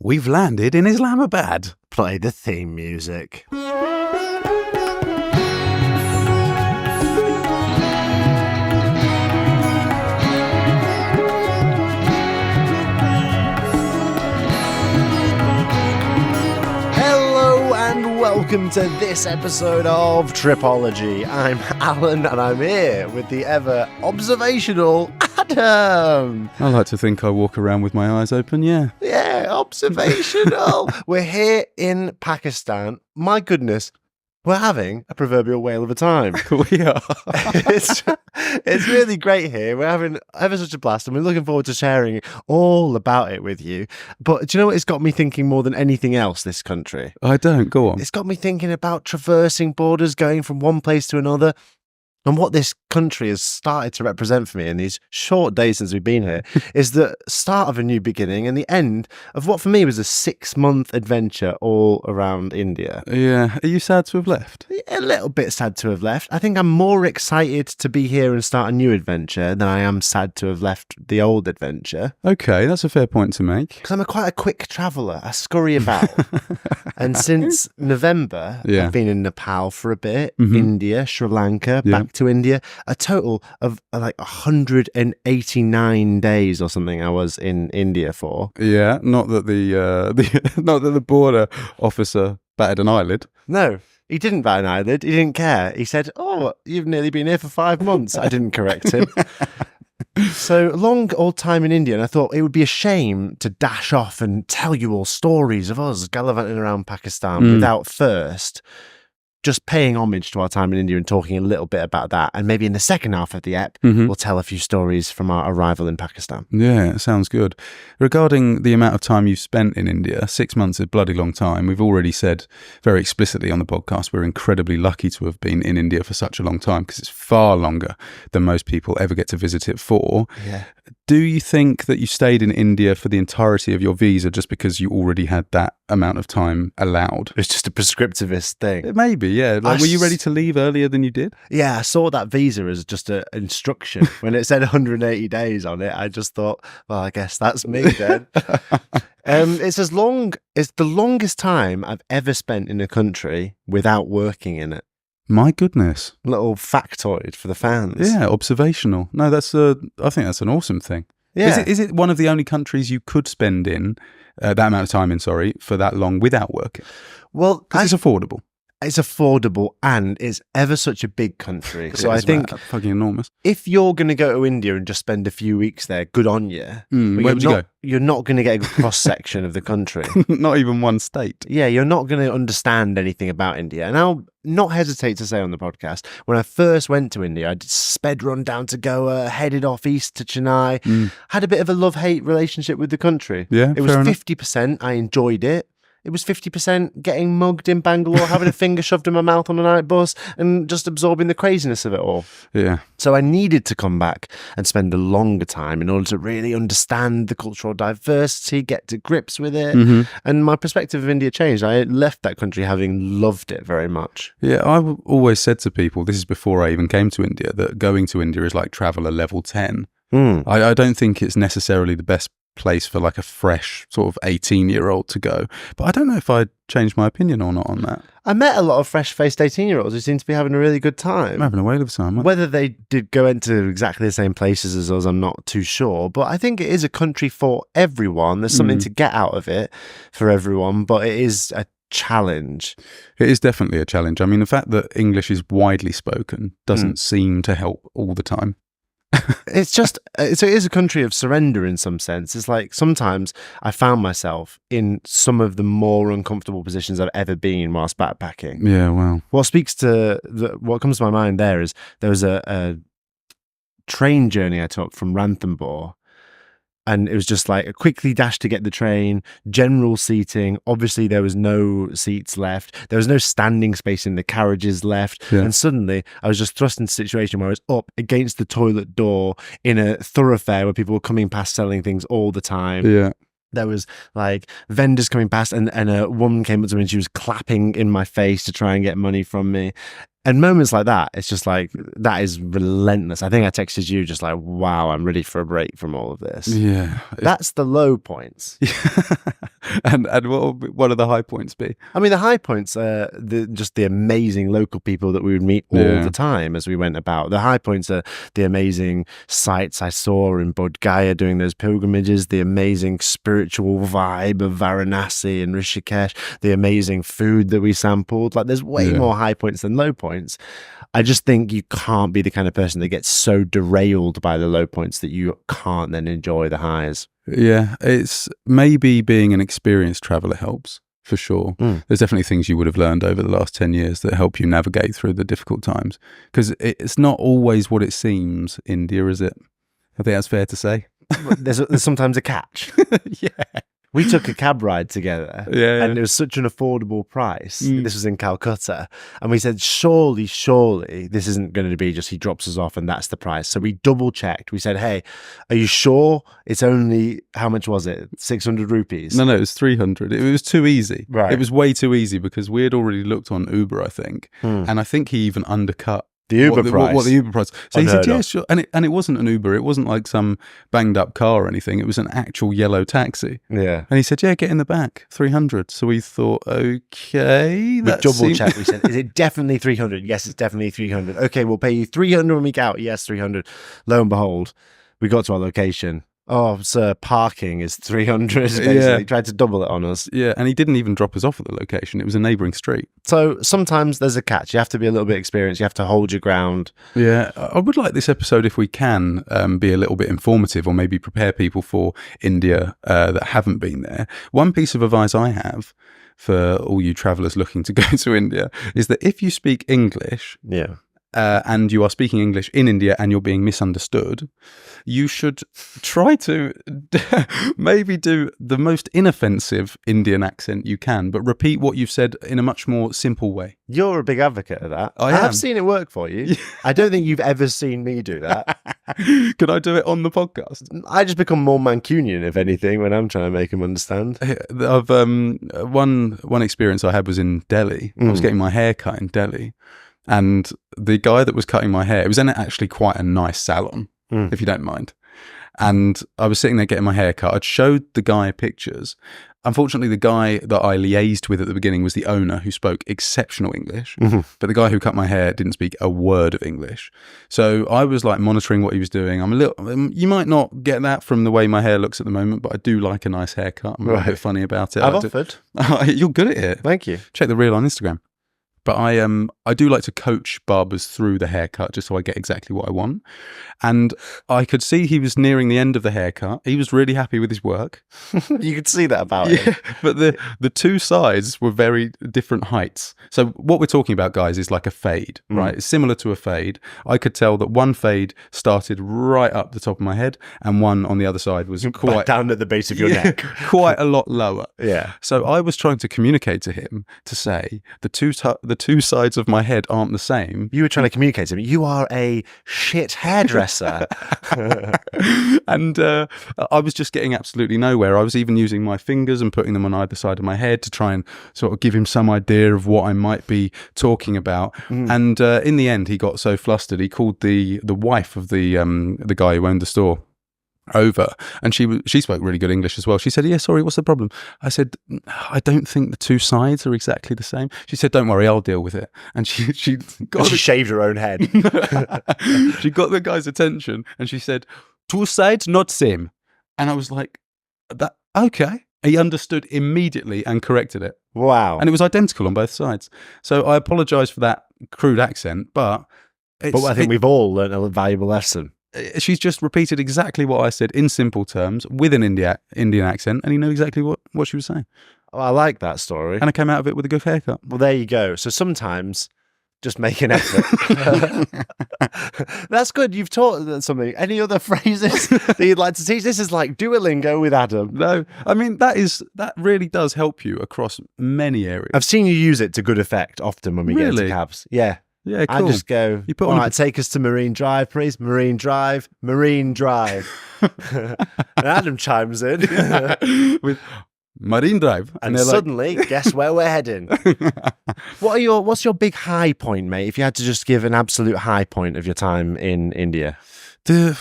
We've landed in Islamabad. Play the theme music. Welcome to this episode of Tripology. I'm Alan and I'm here with the ever observational Adam. I like to think I walk around with my eyes open, yeah. Yeah, observational. We're here in Pakistan. My goodness, we're having a proverbial whale of a time. We are. It's really great here. We're having ever such a blast and we're looking forward to sharing all about it with you. But do you know what it's got me thinking more than anything else, this country? I don't. Go on. It's got me thinking about traversing borders, going from one place to another. And what this country has started to represent for me in these short days since we've been here is the start of a new beginning and the end of what for me was a 6-month adventure all around India. Yeah. Are you sad to have left? A little bit sad to have left. I think I'm more excited to be here and start a new adventure than I am sad to have left the old adventure. Okay, that's a fair point to make. Because I'm quite a quick traveller. I scurry about. And since November, I've been in Nepal for a bit, India, Sri Lanka, back to India. A total of like 189 days or something I was in India for. Yeah, not that the border officer batted an eyelid. No. He didn't bat an eyelid. He didn't care. He said, "Oh, you've nearly been here for 5 months." I didn't correct him. So long old time in India, and I thought it would be a shame to dash off and tell you all stories of us gallivanting around Pakistan without first just paying homage to our time in India and talking a little bit about that. And maybe in the second half of the ep, we'll tell a few stories from our arrival in Pakistan. Yeah, sounds good. Regarding the amount of time you've spent in India, 6 months is a bloody long time. We've already said very explicitly on the podcast, we're incredibly lucky to have been in India for such a long time because it's far longer than most people ever get to visit it for. Yeah. Do you think that you stayed in India for the entirety of your visa just because you already had that amount of time allowed? It's just a prescriptivist thing. Maybe, yeah. Like, were you ready to leave earlier than you did? Yeah, I saw that visa as just an instruction. When it said 180 days on it, I just thought, well, I guess that's me then. It's the longest time I've ever spent in a country without working in it. My goodness. Little factoid for the fans. Yeah, observational. No, I think that's an awesome thing. Yeah. Is it one of the only countries you could spend in that amount of time in, for that long without working? Well, because it's affordable. It's affordable and it's ever such a big country. So I think fucking enormous. If you're going to go to India and just spend a few weeks there, good on you. Where would you go? You're not going to get a cross section of the country. Not even one state. Yeah, you're not going to understand anything about India. And I'll not hesitate to say on the podcast, when I first went to India, I sped run down to Goa, headed off east to Chennai, had a bit of a love-hate relationship with the country. Yeah, it was 50%. I enjoyed it. It was 50% getting mugged in Bangalore, having a finger shoved in my mouth on a night bus and just absorbing the craziness of it all. Yeah. So I needed to come back and spend a longer time in order to really understand the cultural diversity, get to grips with it. And my perspective of India changed. I left that country having loved it very much. Yeah, I've always said to people, this is before I even came to India, that going to India is like traveller level 10. I don't think it's necessarily the best place for like a fresh sort of 18-year-old to go, but I don't know if I'd change my opinion or not on that. I met a lot of fresh-faced 18-year-olds who seem to be having a really good time. I'm having a whale of a time. Whether they did go into exactly the same places as us, I'm not too sure, but I think it is a country for everyone. There's something to get out of it for everyone, but it is a challenge. It is definitely a challenge. I mean, the fact that English is widely spoken doesn't seem to help all the time. It's just, it is a country of surrender in some sense. It's like sometimes I found myself in some of the more uncomfortable positions I've ever been whilst backpacking. Yeah, wow. What speaks to, what comes to my mind there is there was a train journey I took from Ranthambore. And it was just like a quickly dash to get the train, general seating. Obviously, there was no seats left. There was no standing space in the carriages left. Yeah. And suddenly, I was just thrust into a situation where I was up against the toilet door in a thoroughfare where people were coming past selling things all the time. Yeah. There was like vendors coming past and a woman came up to me and she was clapping in my face to try and get money from me. And moments like that, it's just like, that is relentless. I think I texted you just like, wow, I'm ready for a break from all of this. Yeah. That's the low points. And what would one of the high points be? I mean, the high points are just the amazing local people that we would meet all the time as we went about. The high points are the amazing sights I saw in Bodh Gaya doing those pilgrimages, the amazing spiritual vibe of Varanasi and Rishikesh, the amazing food that we sampled. Like, there's way more high points than low points. I just think you can't be the kind of person that gets so derailed by the low points that you can't then enjoy the highs. Yeah, it's maybe being an experienced traveller helps, for sure. There's definitely things you would have learned over the last 10 years that help you navigate through the difficult times. Because it's not always what it seems, India, is it? I think that's fair to say. There's sometimes a catch. Yeah. We took a cab ride together, and it was such an affordable price. This was in Calcutta, and we said, surely this isn't going to be just he drops us off and that's the price. So we double checked. We said, hey, are you sure it's only, how much was it? 600 rupees? No, it was 300. It was too easy. Right. It was way too easy because we had already looked on Uber, I think, and I think he even undercut the Uber price. What the Uber price. So he said, yeah, sure. And it wasn't an Uber. It wasn't like some banged up car or anything. It was an actual yellow taxi. Yeah. And he said, yeah, get in the back, 300. So we thought, okay. We double checked. We said, is it definitely 300? Yes, it's definitely 300. Okay, we'll pay you 300 when we get out. Yes, 300. Lo and behold, we got to our location. Oh, sir, parking is 300. Basically. He tried to double it on us. Yeah, and he didn't even drop us off at the location. It was a neighbouring street. So sometimes there's a catch. You have to be a little bit experienced. You have to hold your ground. Yeah, I would like this episode, if we can, be a little bit informative or maybe prepare people for India that haven't been there. One piece of advice I have for all you travellers looking to go to India is that if you speak English... and you are speaking English in India and you're being misunderstood, you should try to maybe do the most inoffensive Indian accent you can, but repeat what you've said in a much more simple way. You're a big advocate of that. I have seen it work for you. I don't think you've ever seen me do that. Could I do it on the podcast? I just become more Mancunian, if anything, when I'm trying to make him understand. I've one experience I had was in Delhi. I was getting my hair cut in Delhi. And the guy that was cutting my hair, it was in actually quite a nice salon, if you don't mind. And I was sitting there getting my hair cut. I'd showed the guy pictures. Unfortunately, the guy that I liaised with at the beginning was the owner, who spoke exceptional English. But the guy who cut my hair didn't speak a word of English. So I was like monitoring what he was doing. I'm a little, you might not get that from the way my hair looks at the moment, but I do like a nice haircut. I'm a bit funny about it. I've offered. You're good at it. Thank you. Check the reel on Instagram. But I do like to coach barbers through the haircut just so I get exactly what I want. And I could see he was nearing the end of the haircut. He was really happy with his work. You could see that about him. But the two sides were very different heights. So what we're talking about, guys, is like a fade, right? It's similar to a fade. I could tell that one fade started right up the top of my head and one on the other side was quite down at the base of your neck. Quite a lot lower. Yeah. So I was trying to communicate to him to say the two sides of my head aren't the same. You were trying to communicate to him, you are a shit hairdresser. And I was just getting absolutely nowhere. I was even using my fingers and putting them on either side of my head to try and sort of give him some idea of what I might be talking about. And in the end, he got so flustered, he called the wife of the guy who owned the store over, and she spoke really good English as well. She said, yeah, sorry, what's the problem? I said, I don't think the two sides are exactly the same. She said, don't worry, I'll deal with it. And she shaved her own head. She got the guy's attention and she said, two sides not same. And I was like, that okay. He understood immediately and corrected it. Wow. And it was identical on both sides. So I apologize for that crude accent, but I think we've all learned a valuable lesson. She's just repeated exactly what I said in simple terms with an Indian accent, and he knew exactly what she was saying. Oh, I like that story. And I came out of it with a good haircut. Well, there you go. So sometimes just make an effort. That's good. You've taught something. Any other phrases that you'd like to teach? This is like Duolingo with Adam. No, I mean, that really does help you across many areas. I've seen you use it to good effect often when we get into cabs. Yeah. Yeah, cool. I just go, all right, take us to Marine Drive, please. Marine Drive, Marine Drive. And Adam chimes in. With Marine Drive. And suddenly, guess where we're heading? What's your big high point, mate, if you had to just give an absolute high point of your time in India? The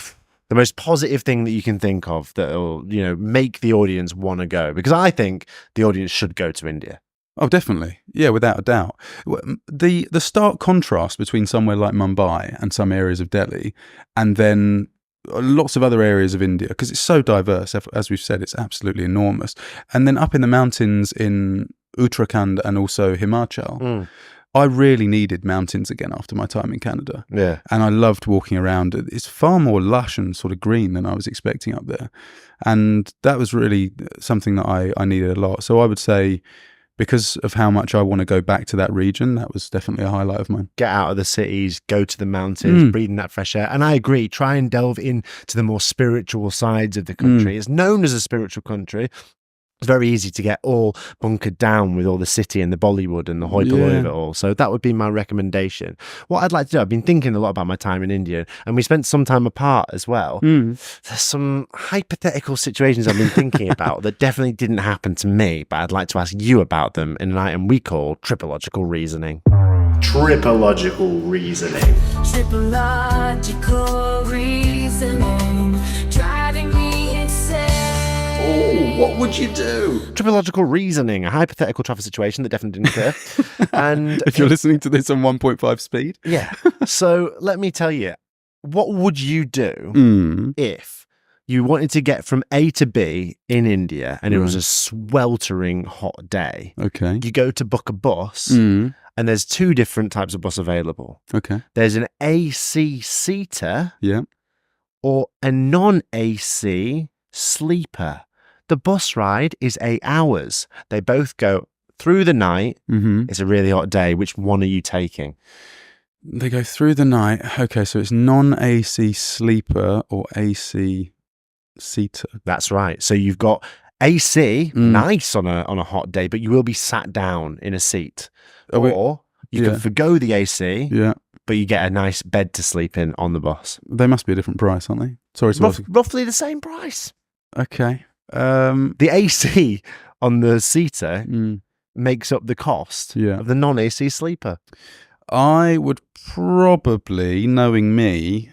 the most positive thing that you can think of that will, make the audience want to go? Because I think the audience should go to India. Oh, definitely. Yeah, without a doubt. The stark contrast between somewhere like Mumbai and some areas of Delhi, and then lots of other areas of India, because it's so diverse. As we've said, it's absolutely enormous. And then up in the mountains in Uttarakhand and also Himachal, I really needed mountains again after my time in Canada. Yeah. And I loved walking around. It's far more lush and sort of green than I was expecting up there. And that was really something that I needed a lot. So I would say, because of how much I want to go back to that region, that was definitely a highlight of mine. Get out of the cities, go to the mountains, breathing that fresh air. And I agree, try and delve into the more spiritual sides of the country. It's known as a spiritual country. It's very easy to get all bunkered down with all the city and the Bollywood and the hoi polloi of it all. So that would be my recommendation. What I'd like to do, I've been thinking a lot about my time in India, and we spent some time apart as well. There's some hypothetical situations I've been thinking about that definitely didn't happen to me, but I'd like to ask you about them in an item we call Tripological Reasoning. Tripological Reasoning. Tripological reasoning, driving me insane. Oh, what would you do? Tripological Reasoning, a hypothetical traffic situation that definitely didn't occur. And if you're listening to this on 1.5 speed. Yeah. So let me tell you, what would you do if you wanted to get from A to B in India and it was a sweltering hot day? Okay. You go to book a bus and there's two different types of bus available. Okay. There's an AC seater or a non-AC sleeper. The bus ride is 8 hours. They both go through the night. It's a really hot day. Which one are you taking? They go through the night. Okay, so it's non-AC sleeper or AC seater. That's right. So you've got AC, nice on a hot day, but you will be sat down in a seat. Or you can forgo the AC, but you get a nice bed to sleep in on the bus. They must be a different price, aren't they? Sorry, roughly the same price. Okay. The AC on the seater makes up the cost of the non-AC sleeper. I would probably, knowing me,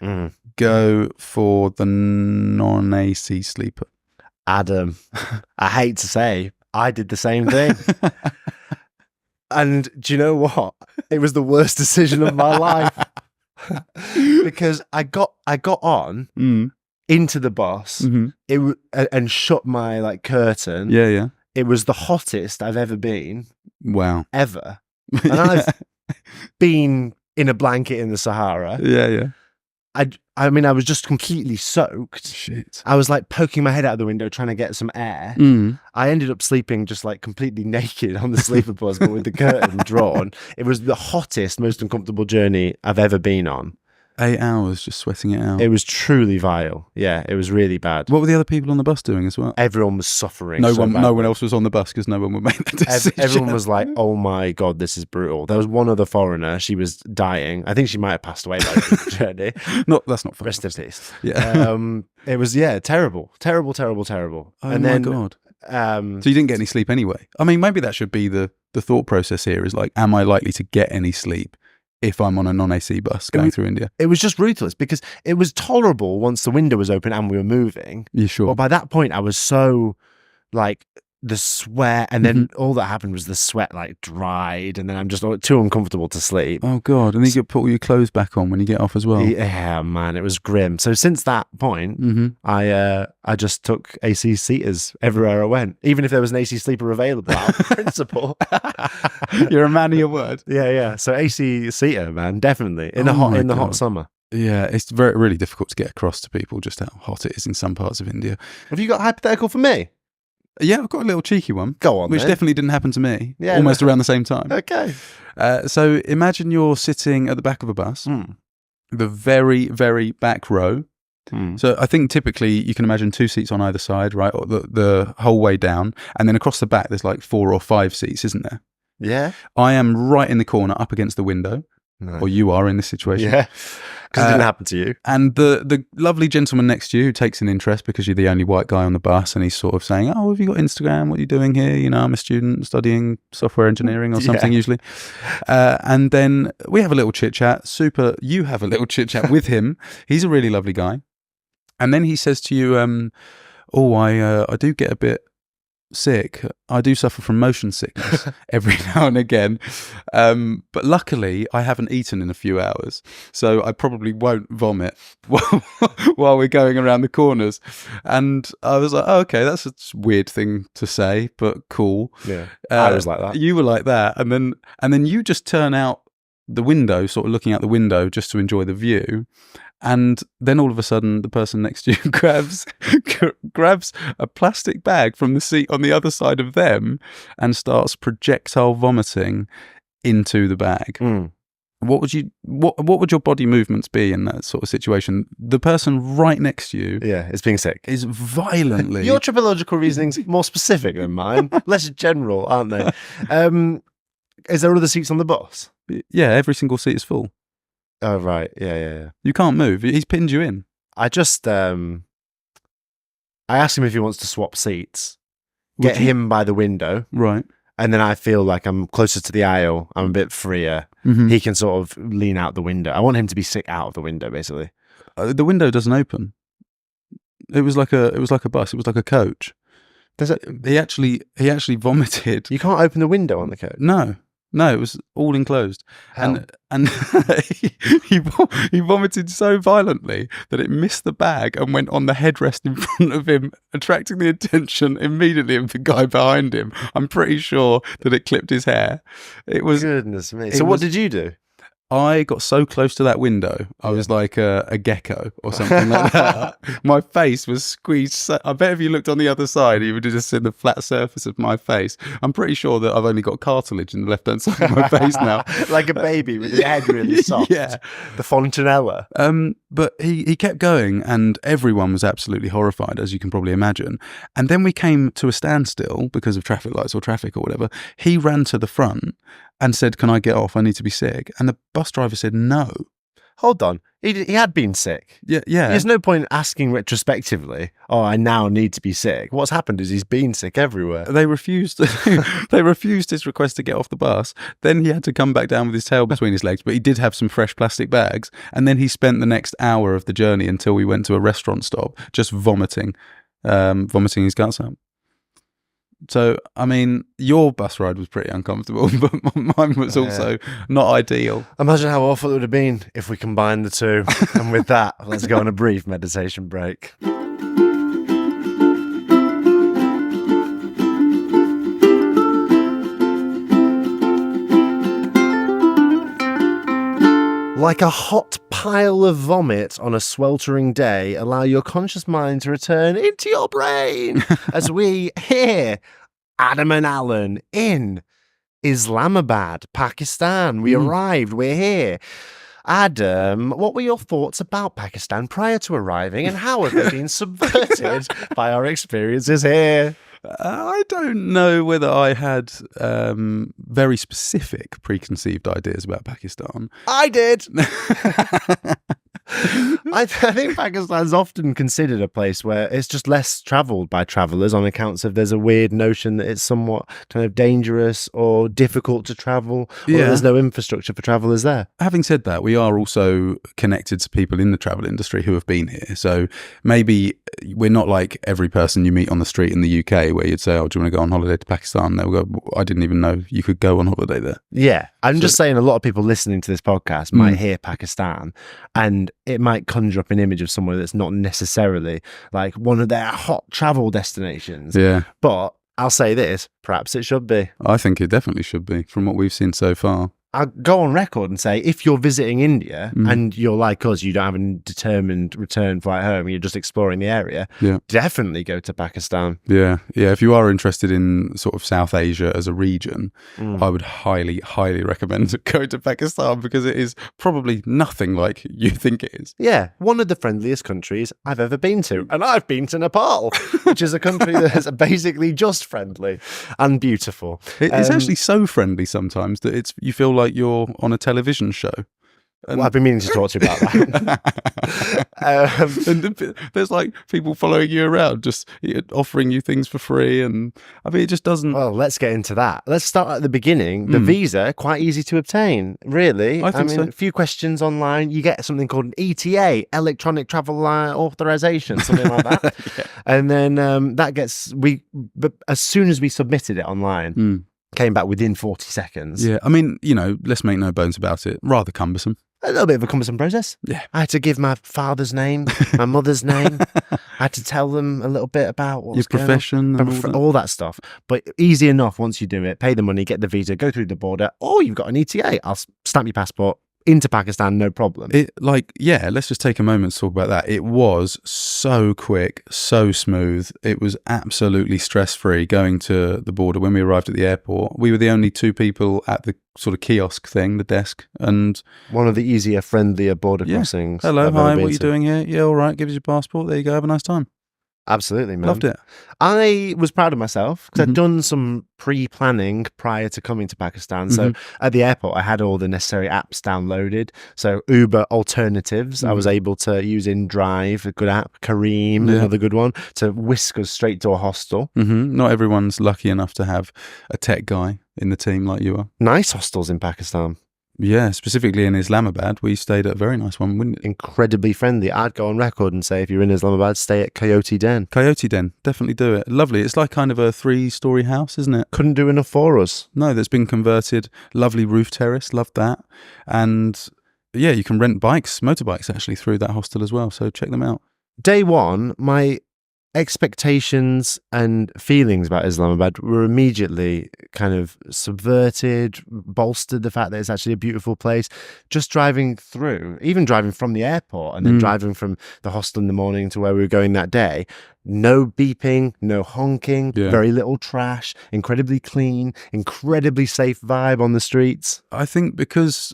go for the non-AC sleeper. Adam, I hate to say, I did the same thing. And do you know what? It was the worst decision of my life. Because I got on into the bus and shut my curtain. Yeah. It was the hottest I've ever been. Wow. Ever. And I've been in a blanket in the Sahara. Yeah. I mean, I was just completely soaked. Shit. I was poking my head out the window trying to get some air. I ended up sleeping just completely naked on the sleeper bus, but with the curtain drawn. It was the hottest, most uncomfortable journey I've ever been on. 8 hours just sweating it out. It was truly vile. Yeah, it was really bad. What were the other people on the bus doing as well? Everyone was suffering. No one else was on the bus because no one would make that decision. Everyone was like, "Oh my god, this is brutal." There was one other foreigner. She was dying. I think she might have passed away by the end of the journey. That's not fun. Rest of this. Yeah. It was terrible. Oh and my god. So you didn't get any sleep anyway. I mean, maybe that should be the thought process here. Is am I likely to get any sleep if I'm on a non-AC bus going through India? It was just ruthless because it was tolerable once the window was open and we were moving. You sure? But by that point, I was so the sweat, and then all that happened was the sweat dried, and then I'm just too uncomfortable to sleep. Oh god! And then you put all your clothes back on when you get off as well. Yeah, man, it was grim. So since that point, I just took AC seaters everywhere I went, even if there was an AC sleeper available. Out of principle. You're a man of your word. Yeah. So AC seater, man, definitely in the hot summer. Yeah, it's really difficult to get across to people just how hot it is in some parts of India. Have you got a hypothetical for me? Yeah, I've got a little cheeky one. Go on, which then. Definitely didn't happen to me. Yeah, almost around the same time. Okay. So imagine you're sitting at the back of a bus, the very, very back row. So I think typically you can imagine 2 seats on either side, right? Or the whole way down. And then across the back, there's 4 or 5 seats, isn't there? Yeah. I am right in the corner up against the window. No. Or you are in this situation. Yeah. Because it didn't happen to you. And the lovely gentleman next to you who takes an interest because you're the only white guy on the bus, and he's sort of saying, "Oh, have you got Instagram? What are you doing here? I'm a student studying software engineering or something usually." And then we have a little chit chat. You have a little chit chat with him. He's a really lovely guy. And then he says to you, I do get a bit sick. I do suffer from motion sickness every now and again. But luckily, I haven't eaten in a few hours, so I probably won't vomit while we're going around the corners. And I was like, oh, okay, that's a weird thing to say, but cool. Yeah, I was like that. You were like that. And then you just turn out the window, sort of looking out the window just to enjoy the view. And then all of a sudden, the person next to you grabs a plastic bag from the seat on the other side of them and starts projectile vomiting into the bag. What would your body movements be in that sort of situation? The person right next to you, is being sick. Is violently. Your tripological reasoning's more specific than mine, less general, aren't they? Is there other seats on the bus? Yeah, every single seat is full. Oh, right. Yeah. You can't move. He's pinned you in. I just, I asked him if he wants to swap seats, get him by the window. Right. And then I feel like I'm closer to the aisle. I'm a bit freer. Mm-hmm. He can sort of lean out the window. I want him to be sick out of the window, basically. The window doesn't open. It was like a bus. It was like a coach. Does it? He actually vomited. You can't open the window on the coach. No, it was all enclosed. Hell. And he vomited so violently that it missed the bag and went on the headrest in front of him, attracting the attention immediately of the guy behind him. I'm pretty sure that it clipped his hair. It was Goodness me. So what did you do? I got so close to that window, I was like a gecko or something like that. My face was squeezed. I bet if you looked on the other side, you would have just seen the flat surface of my face. I'm pretty sure that I've only got cartilage in the left-hand side of my face now. Like a baby with your head really soft. Yeah. The fontanella. But he kept going, and everyone was absolutely horrified, as you can probably imagine. And then we came to a standstill because of traffic lights or traffic or whatever. He ran to the front and said, "Can I get off? I need to be sick." And the bus driver said no. Hold on. He had been sick. Yeah. There's no point asking retrospectively, "Oh, I now need to be sick." What's happened is he's been sick everywhere. They refused. They refused his request to get off the bus. Then he had to come back down with his tail between his legs, but he did have some fresh plastic bags. And then he spent the next hour of the journey until we went to a restaurant stop just vomiting his guts out. So, I mean, your bus ride was pretty uncomfortable, but mine was also not ideal. Imagine how awful it would have been if we combined the two. And with that, let's go on a brief meditation break. Like a hot pile of vomit on a sweltering day, allow your conscious mind to return into your brain as we hear Adam and Alan in Islamabad, Pakistan. We arrived, we're here. Adam, what were your thoughts about Pakistan prior to arriving, and how have they been subverted by our experiences here? I don't know whether I had very specific preconceived ideas about Pakistan. I did. I think Pakistan's often considered a place where it's just less travelled by travellers on accounts of there's a weird notion that it's somewhat kind of dangerous or difficult to travel, or there's no infrastructure for travellers there. Having said that, we are also connected to people in the travel industry who have been here. So maybe we're not like every person you meet on the street in the UK where you'd say, "Oh, do you want to go on holiday to Pakistan?" They'll go, "I didn't even know you could go on holiday there." Yeah, I'm just saying a lot of people listening to this podcast might hear Pakistan and it might conjure up an image of somewhere that's not necessarily like one of their hot travel destinations. Yeah. But I'll say this, perhaps it should be. I think it definitely should be from what we've seen so far. I'll go on record and say, if you're visiting India and you're like us, you don't have a determined return flight home, you're just exploring the area, definitely go to Pakistan. Yeah. If you are interested in sort of South Asia as a region, I would highly, highly recommend going to Pakistan because it is probably nothing like you think it is. Yeah, one of the friendliest countries I've ever been to. And I've been to Nepal, which is a country that's basically just friendly and beautiful. It's actually so friendly sometimes that you feel like you're on a television show. Well, I've been meaning to talk to you about that. And there's like people following you around, just offering you things for free, and I mean, it just doesn't. Well, let's get into that. Let's start at the beginning. The visa, quite easy to obtain, really. I think so. A few questions online. You get something called an ETA, Electronic Travel Authorization, something like that. Yeah. And then but as soon as we submitted it online, came back within 40 seconds. Yeah, I mean, let's make no bones about it. Rather cumbersome. A little bit of a cumbersome process. Yeah. I had to give my father's name, my mother's name. I had to tell them a little bit about what Your profession, and all that stuff. But easy enough once you do it. Pay the money, get the visa, go through the border. Oh, you've got an ETA. I'll stamp your passport into Pakistan, no problem. Let's just take a moment to talk about that. It was so quick, so smooth. It was absolutely stress-free going to the border. When we arrived at the airport, we were the only two people at the sort of kiosk thing, the desk, and one of the easier, friendlier border crossings. Hello, hi, what are you doing here? Yeah, all right, give us your passport. There you go, have a nice time. Absolutely, man. Loved it. I was proud of myself because I'd done some pre-planning prior to coming to Pakistan. So at the airport, I had all the necessary apps downloaded. So Uber alternatives, I was able to use in Drive, a good app, Careem, another good one, to whisk us straight to a hostel. Not everyone's lucky enough to have a tech guy in the team like you are. Nice hostels in Pakistan. Yeah, specifically in Islamabad, we stayed at a very nice one, wouldn't it? Incredibly friendly. I'd go on record and say if you're in Islamabad, stay at Coyote Den. Coyote Den, definitely do it. Lovely. It's like kind of a 3-story house, isn't it? Couldn't do enough for us. No, that's been converted. Lovely roof terrace, loved that. And yeah, you can rent motorbikes actually through that hostel as well, so check them out. Day one, my expectations and feelings about Islamabad were immediately kind of subverted, bolstered the fact that it's actually a beautiful place. Just driving through, even driving from the airport and then driving from the hostel in the morning to where we were going that day, no beeping, no honking, very little trash, incredibly clean, incredibly safe vibe on the streets. I think because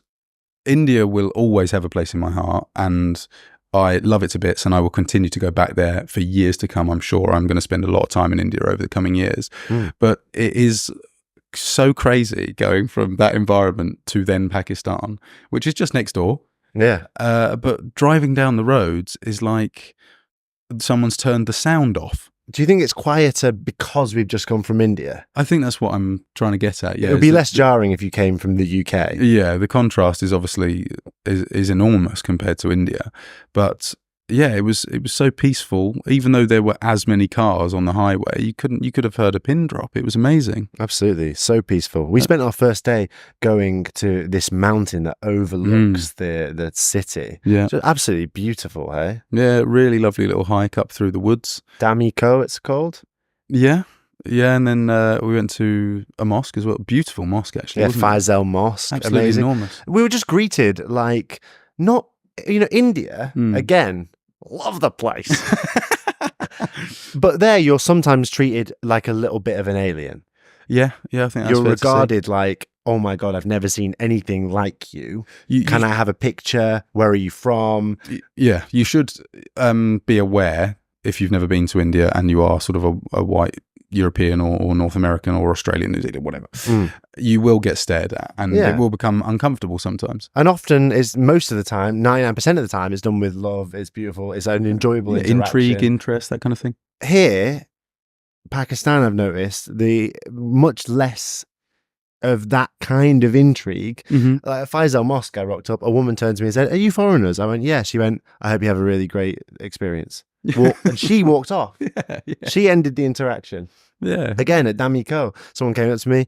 India will always have a place in my heart, and I love it to bits, and I will continue to go back there for years to come. I'm sure I'm going to spend a lot of time in India over the coming years. But it is so crazy going from that environment to then Pakistan, which is just next door. Yeah. But driving down the roads is like someone's turned the sound off. Do you think it's quieter because we've just come from India? I think that's what I'm trying to get at. Yeah, it would be less jarring if you came from the UK. Yeah, the contrast is obviously is enormous compared to India, but yeah, it was so peaceful. Even though there were as many cars on the highway, you could have heard a pin drop. It was amazing. Absolutely, so peaceful. We spent our first day going to this mountain that overlooks the city. Yeah, so absolutely beautiful, hey? Yeah, really lovely little hike up through the woods. Damiko, it's called. Yeah. Yeah, and then we went to a mosque as well. Beautiful mosque, actually. Yeah, Faisal Mosque. Absolutely amazing. Enormous. We were just greeted like, not, India, again, love the place. But there, you're sometimes treated like a little bit of an alien. Yeah, I think that's You're fair regarded like, oh my God, I've never seen anything like you. Can I have a picture? Where are you from? Yeah, you should be aware if you've never been to India and you are sort of a white European or North American or Australian, New Zealand, whatever, you will get stared at, and it will become uncomfortable sometimes. And often most of the time, 99% of the time, it's done with love. It's beautiful. It's an enjoyable interaction. Intrigue, interest, that kind of thing. Here, Pakistan, I've noticed the much less of that kind of intrigue. Like at Faisal Mosque, I rocked up. A woman turned to me and said, "Are you foreigners?" I went, "Yeah." She went, "I hope you have a really great experience." And she walked off. She ended the interaction. Yeah. Again, at Damiko, someone came up to me,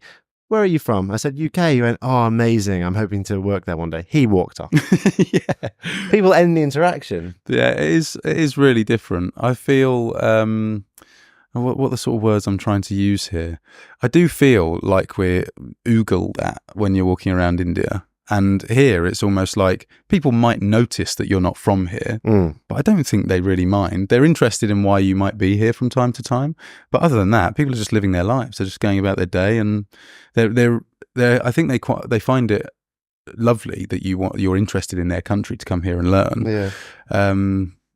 "Where are you from?" I said, "UK." He went, "Oh, amazing. I'm hoping to work there one day." He walked off. Yeah. People end the interaction. Yeah, it is really different. I feel, what are the sort of words I'm trying to use here? I do feel like we're oogled at when you're walking around India. And here, it's almost like people might notice that you're not from here, but I don't think they really mind. They're interested in why you might be here from time to time. But other than that, people are just living their lives. They're just going about their day, and I think they find it lovely that you're interested in their country to come here and learn. Yeah.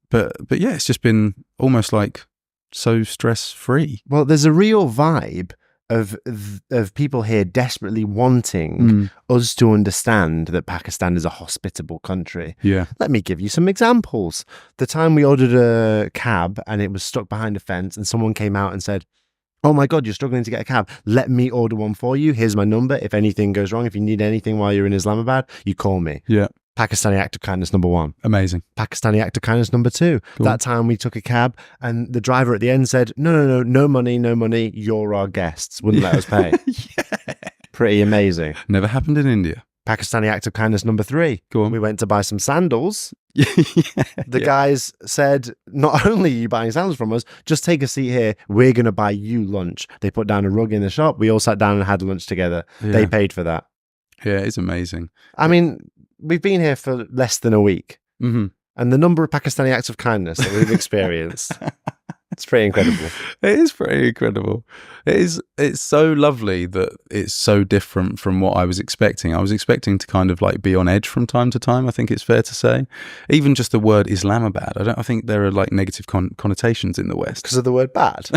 But yeah, it's just been almost like so stress-free. Well, there's a real vibe of people here desperately wanting us to understand that Pakistan is a hospitable country. Yeah. Let me give you some examples. The time we ordered a cab and it was stuck behind a fence and someone came out and said, "Oh my God, you're struggling to get a cab. Let me order one for you. Here's my number. If anything goes wrong, if you need anything while you're in Islamabad, you call me." Yeah. Pakistani act of kindness number 1. Amazing. Pakistani act of kindness number 2. Cool. That time we took a cab and the driver at the end said, no money. You're our guests. Wouldn't let us pay. Yeah. Pretty amazing. Never happened in India. Pakistani act of kindness number 3. Go on. We went to buy some sandals. Yeah. The guys said, not only are you buying sandals from us, just take a seat here. We're going to buy you lunch. They put down a rug in the shop. We all sat down and had lunch together. Yeah. They paid for that. Yeah, it's amazing. I mean, we've been here for less than a week. Mm-hmm. And the number of Pakistani acts of kindness that we've experienced, it's pretty incredible. It is pretty incredible. It's so lovely that it's so different from what I was expecting. I was expecting to kind of like be on edge from time to time, I think it's fair to say. Even just the word Islamabad, I think there are like negative connotations in the West. Because of the word bad?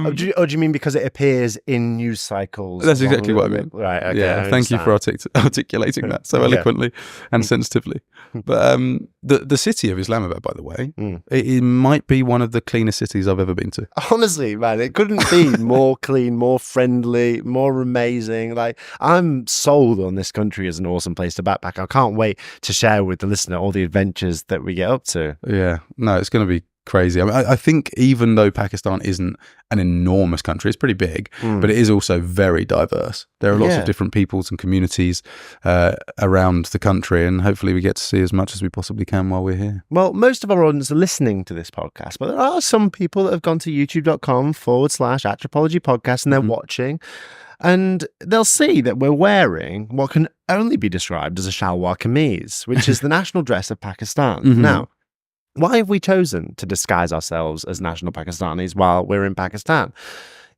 Do you mean because it appears in news cycles? That's exactly what I mean. Right, okay. Yeah, thank you for articulating that so eloquently and sensitively. But the city of Islamabad, by the way, it might be one of the cleanest cities I've ever been to. Honestly, man, it couldn't be more clean, more friendly, more amazing. Like, I'm sold on this country as an awesome place to backpack. I can't wait to share with the listener all the adventures that we get up to. Yeah, no, it's going to be crazy. I mean, I think even though Pakistan isn't an enormous country, it's pretty big, but it is also very diverse. There are lots of different peoples and communities around the country, and hopefully we get to see as much as we possibly can while we're here. Well, most of our audience are listening to this podcast, but there are some people that have gone to youtube.com/@tripologypodcast and they're watching. And they'll see that we're wearing what can only be described as a shalwar kameez, which is the national dress of Pakistan. Now, why have we chosen to disguise ourselves as national Pakistanis while we're in Pakistan?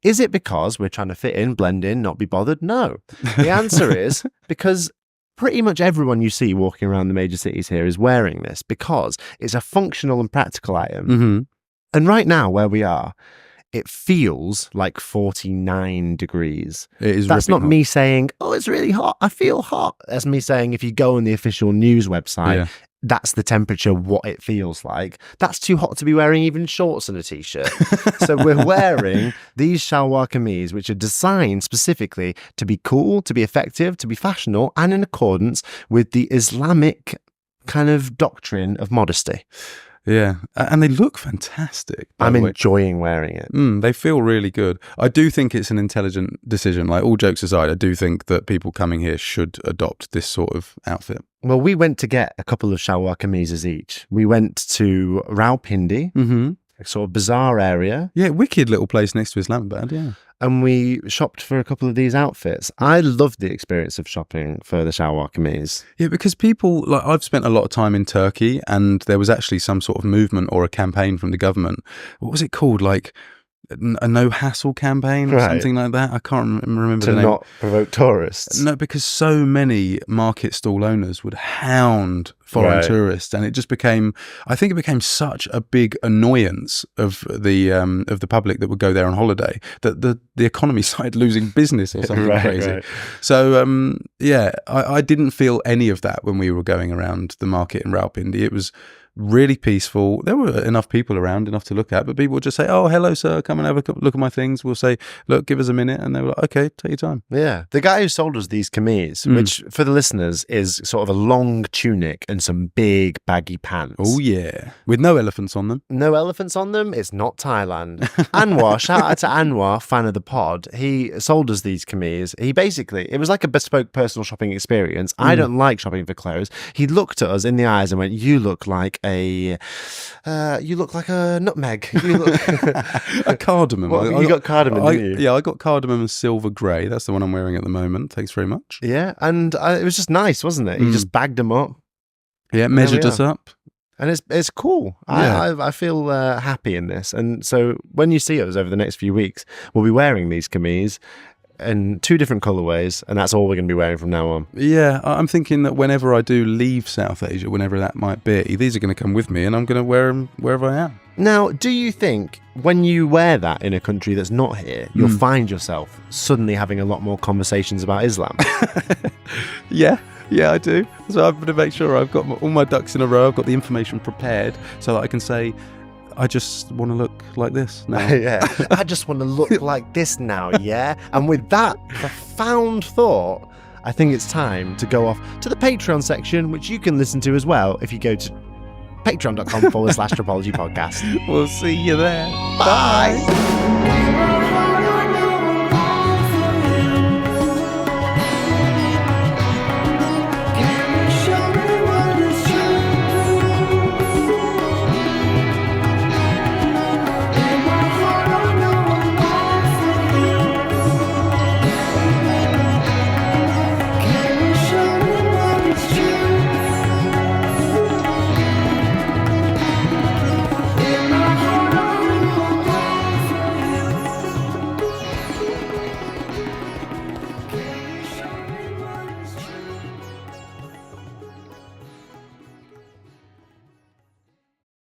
Is it because we're trying to fit in, blend in, not be bothered? No. The answer is because pretty much everyone you see walking around the major cities here is wearing this because it's a functional and practical item. And right now, where we are, it feels like 49 degrees. It is. That's not hot. me saying, "Oh, it's really hot. I feel hot." That's me saying, if you go on the official news website, that's the temperature, what it feels like. That's too hot to be wearing even shorts and a t-shirt. So we're wearing these shalwar kameez, which are designed specifically to be cool, to be effective, to be fashionable, and in accordance with the Islamic kind of doctrine of modesty. Yeah, and they look fantastic. I'm enjoying wearing it. They feel really good. I do think it's an intelligent decision. Like, all jokes aside, I do think that people coming here should adopt this sort of outfit. Well, we went to get a couple of shalwar kameezes each. We went to Rawalpindi, a sort of bizarre area. Yeah, wicked little place next to Islamabad, yeah. And we shopped for a couple of these outfits. I loved the experience of shopping for the shalwar kameez. Yeah, because people, like, I've spent a lot of time in Turkey, and there was actually some sort of movement or a campaign from the government. What was it called? Like a no hassle campaign or something like that. I can't remember the name. To not provoke tourists. No, because so many market stall owners would hound foreign tourists, and it just became, I think it became such a big annoyance of the public that would go there on holiday that the economy started losing business or something crazy. Right. So I didn't feel any of that when we were going around the market in Rawalpindi. It was really peaceful. There were enough people around, enough to look at, but people would just say, "Oh, hello, sir, come and have a look at my things." We'll say, "Look, give us a minute," and they were like, "Okay, take your time." Yeah, the guy who sold us these kameez, which for the listeners is sort of a long tunic and some big baggy pants. Oh yeah, with no elephants on them. No elephants on them. It's not Thailand. Anwar, shout out to Anwar, fan of the pod. He sold us these kameez. He basically, it was like a bespoke personal shopping experience. I don't like shopping for clothes. He looked at us in the eyes and went, "You look like a nutmeg. You look a cardamom." Well, you got cardamom, didn't you? Yeah, I got cardamom and silver grey. That's the one I'm wearing at the moment. Thanks very much. Yeah, and it was just nice, wasn't it? He just bagged them up. Yeah, measured us up. And it's cool. Yeah. I feel happy in this. And so when you see us over the next few weeks, we'll be wearing these kameez. in 2 different colorways, and that's all we're going to be wearing from now on. Yeah, I'm thinking that whenever I do leave South Asia, whenever that might be, these are going to come with me and I'm going to wear them wherever I am. Now, do you think when you wear that in a country that's not here, you'll find yourself suddenly having a lot more conversations about Islam? Yeah, I do. So I'm going to make sure I've got all my ducks in a row. I've got the information prepared so that I can say, I just want to look like this now. Yeah, I just want to look like this now, yeah? And with that profound thought, I think it's time to go off to the Patreon section, which you can listen to as well if you go to patreon.com/tripologypodcast. We'll see you there. Bye.